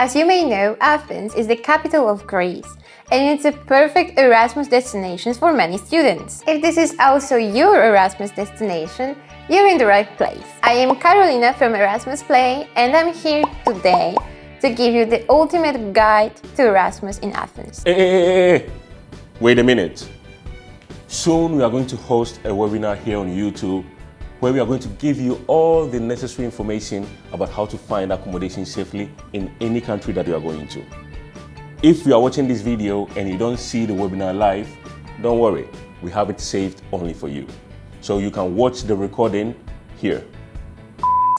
As you may know, Athens is the capital of Greece, and it's a perfect Erasmus destination for many students. If this is also your Erasmus destination, you're in the right place. I am Carolina from Erasmus Play, and I'm here today to give you the ultimate guide to Erasmus in Athens. Hey. Wait a minute. Soon we are going to host a webinar here on YouTube where we are going to give you all the necessary information about how to find accommodation safely in any country that you are going to. If you are watching this video and you don't see the webinar live, don't worry, we have it saved only for you. So you can watch the recording here.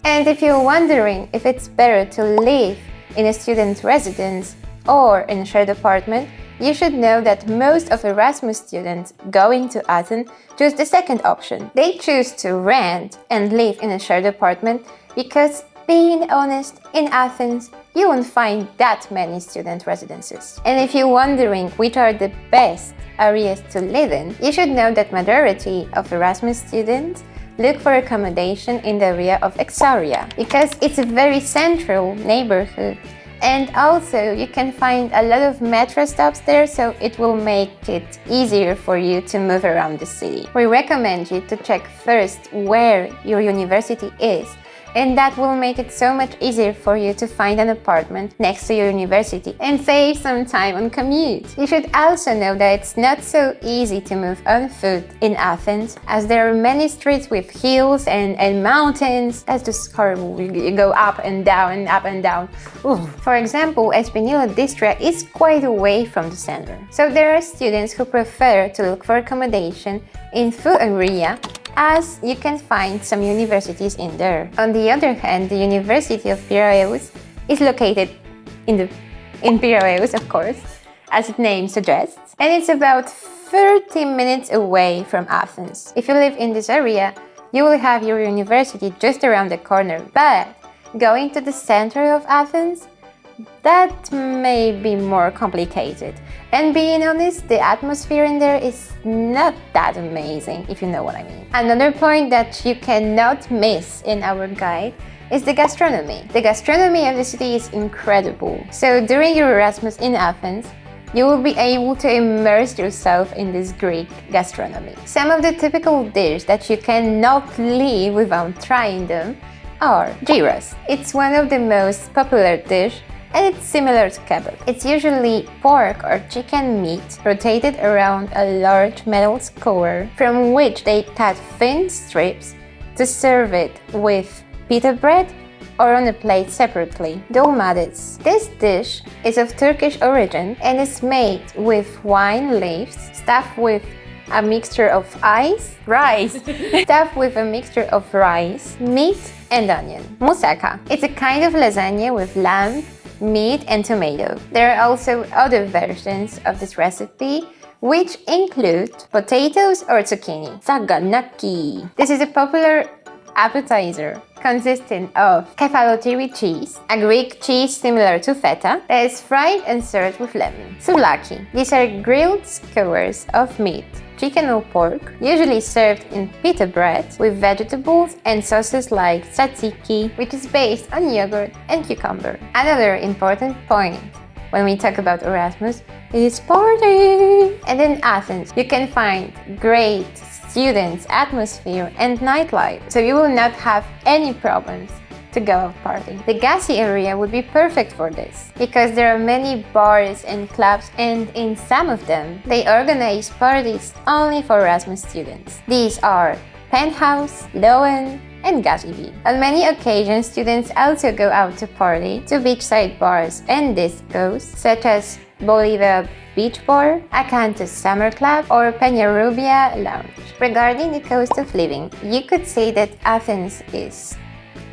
And if you're wondering if it's better to live in a student residence or in a shared apartment, you should know that most of Erasmus students going to Athens choose the second option. They choose to rent and live in a shared apartment because, being honest, in Athens you won't find that many student residences. And if you're wondering which are the best areas to live in, you should know that majority of Erasmus students look for accommodation in the area of 𝒂𝒔𝒎𝒔 because it's a very central neighborhood, and also you can find a lot of metro stops there, so it will make it easier for you to move around the city. We recommend you to check first where your university is, and that will make it so much easier for you to find an apartment next to your university and save some time on commute. You should also know that it's not so easy to move on foot in Athens, as there are many streets with hills and mountains. That's just horrible. You go up and down and up and down. Ooh. For example, 𝑫𝒐𝒂𝒏𝒍𝒐𝒂𝒅 district is quite away from the center. So there are students who prefer to look for accommodation in full area, as you can find some universities in there. On the other hand, the University of Piraeus is located in Piraeus, of course, as its name suggests, and it's about 30 minutes away from Athens. If you live in this area, you will have your university just around the corner, but going to the center of Athens, that may be more complicated. And being honest, the atmosphere in there is not that amazing, if you know what I mean. Another point that you cannot miss in our guide is the gastronomy. The gastronomy of the city is incredible. So during your Erasmus in Athens, you will be able to immerse yourself in this Greek gastronomy. Some of the typical dishes that you cannot leave without trying them are gyros. It's one of the most popular dishes, and it's similar to kebab. It's usually pork or chicken meat rotated around a large metal skewer from which they cut thin strips to serve it with pita bread or on a plate separately. Dolmades. This dish is of Turkish origin and is made with wine leaves stuffed with a mixture of stuffed with a mixture of rice, meat and onion. 𝑫𝒐𝒂𝒏𝒍𝒐𝒂𝒅. It's a kind of lasagna with lamb, meat and tomato. There are also other versions of this recipe which include potatoes or zucchini. 𝒂𝒂𝒚. This is a popular appetizer consisting of 𝒓𝒂𝒏𝒍𝒐𝒂𝒅 cheese, a Greek cheese similar to feta that is fried and served with lemon. 𝒂𝒂𝒏𝒍𝒐𝒂𝒅. These are grilled skewers of meat, chicken or pork, usually served in pita bread with vegetables and sauces like tzatziki, which is based on yogurt and cucumber. Another important point when we talk about Erasmus is party! And in Athens, you can find great students, atmosphere and nightlife, so you will not have any problems to go out partying. The gassy area would be perfect for this, because there are many bars and clubs, and in some of them, they organize parties only for Erasmus students. These are Penthouse, Lowen, and Gastronomy. On many occasions, students also go out to party to beachside bars and discos, such as Bolivia Beach Bar, Acanthus Summer Club, or Peñarrubia Lounge. Regarding the cost of living, you could say that Athens is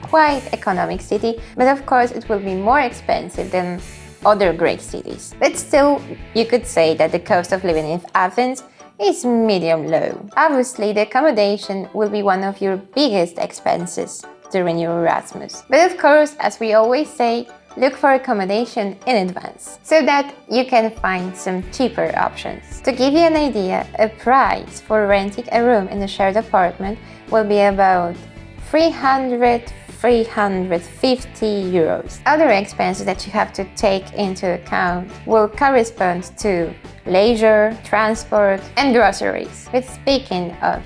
quite economic city, but of course it will be more expensive than other Greek cities. But still, you could say that the cost of living in Athens is medium low. Obviously, the accommodation will be one of your biggest expenses during your Erasmus. But of course, as we always say, look for accommodation in advance so that you can find some cheaper options. To give you an idea, a price for renting a room in a shared apartment will be about 350 350 euros. Other expenses that you have to take into account will correspond to leisure, transport, and groceries. But speaking of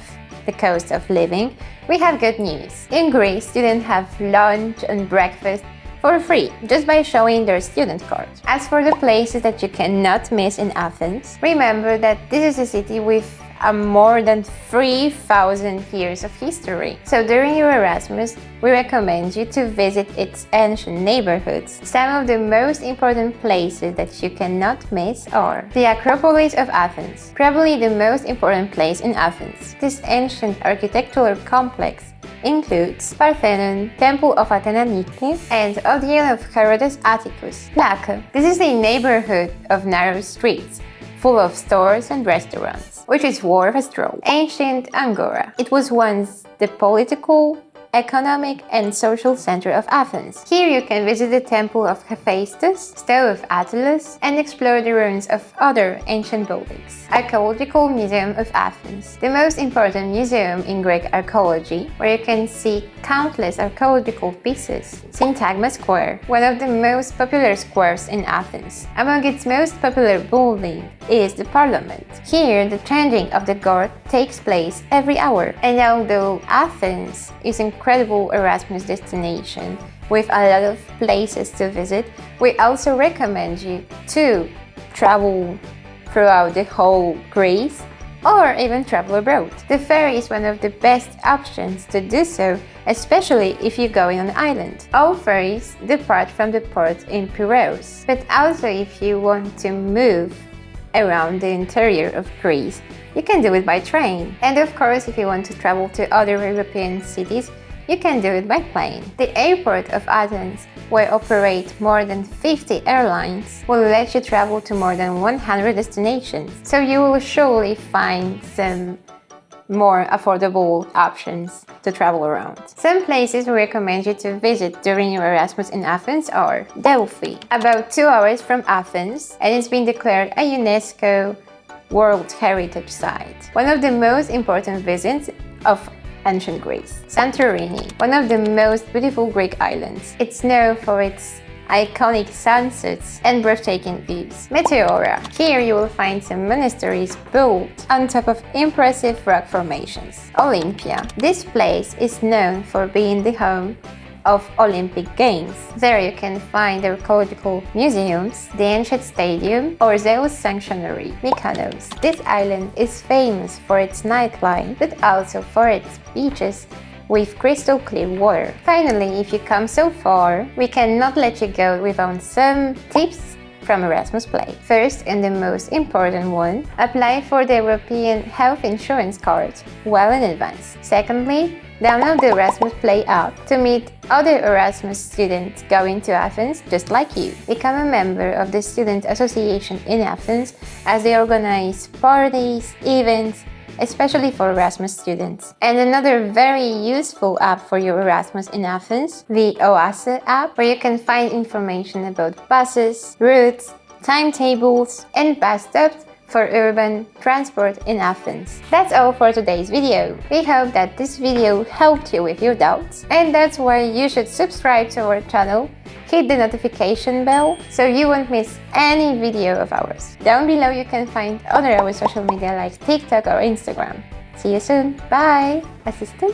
the cost of living, we have good news. In Greece, students have lunch and breakfast for free, just by showing their student card. As for the places that you cannot miss in Athens, remember that this is a city with more than 3,000 years of history. So during your Erasmus, we recommend you to visit its ancient neighborhoods. Some of the most important places that you cannot miss are the Acropolis of Athens, probably the most important place in Athens. This ancient architectural complex includes Parthenon, Temple of Athena Nike, and Odeon of Herodes Atticus. Plaka. This is a neighborhood of narrow streets, full of stores and restaurants, which is worth a stroll. Ancient Angora. It was once the political, economic, and social center of Athens. Here you can visit the temple of Hephaestus, stele of Attalus, and explore the ruins of other ancient buildings. Archaeological Museum of Athens, the most important museum in Greek archaeology, where you can see countless archaeological pieces. 𝒂𝒂𝒏𝒍𝒐𝒂𝒅, one of the most popular squares in Athens. Among its most popular building is the Parliament. Here, the changing of the guard takes place every hour. And although Athens is an incredible Erasmus destination with a lot of places to visit, we also recommend you to travel throughout the whole Greece or even travel abroad. The ferry is one of the best options to do so, especially if you're going on an island. All ferries depart from the port in Piraeus, but also if you want to move around the interior of Greece, you can do it by train. And of course, if you want to travel to other European cities, you can do it by plane. The airport of Athens, where operate more than 50 airlines, will let you travel to more than 100 destinations. So you will surely find some more affordable options to travel around. Some places we recommend you to visit during your Erasmus in Athens are Delphi, about 2 hours from Athens, and it's been declared a UNESCO World Heritage Site. One of the most important visits of ancient Greece. Santorini, one of the most beautiful Greek islands. It's known for its iconic sunsets and breathtaking views. Meteora. Here you will find some monasteries built on top of impressive rock formations. Olympia. This place is known for being the home of Olympic Games. There you can find the archaeological museums, the ancient stadium, or Zeus Sanctuary. Mykonos. This island is famous for its nightlife, but also for its beaches with crystal clear water. Finally, if you come so far, we cannot let you go without some tips from Erasmus Play. First, and the most important one, apply for the European health insurance card well in advance. Secondly, download the Erasmus Play app to meet other Erasmus students going to Athens just like you. Become a member of the Student Association in Athens, as they organize parties, events, especially for Erasmus students. And another very useful app for your Erasmus in Athens, the 𝑬𝒓𝒂𝒔𝒎𝒄 app, where you can find information about buses, routes, timetables, and bus stops for urban transport in Athens. That's all for today's video. We hope that this video helped you with your doubts, and that's why you should subscribe to our channel, hit the notification bell so you won't miss any video of ours. Down below you can find other our social media like TikTok or Instagram. See you soon. Bye! Assistant?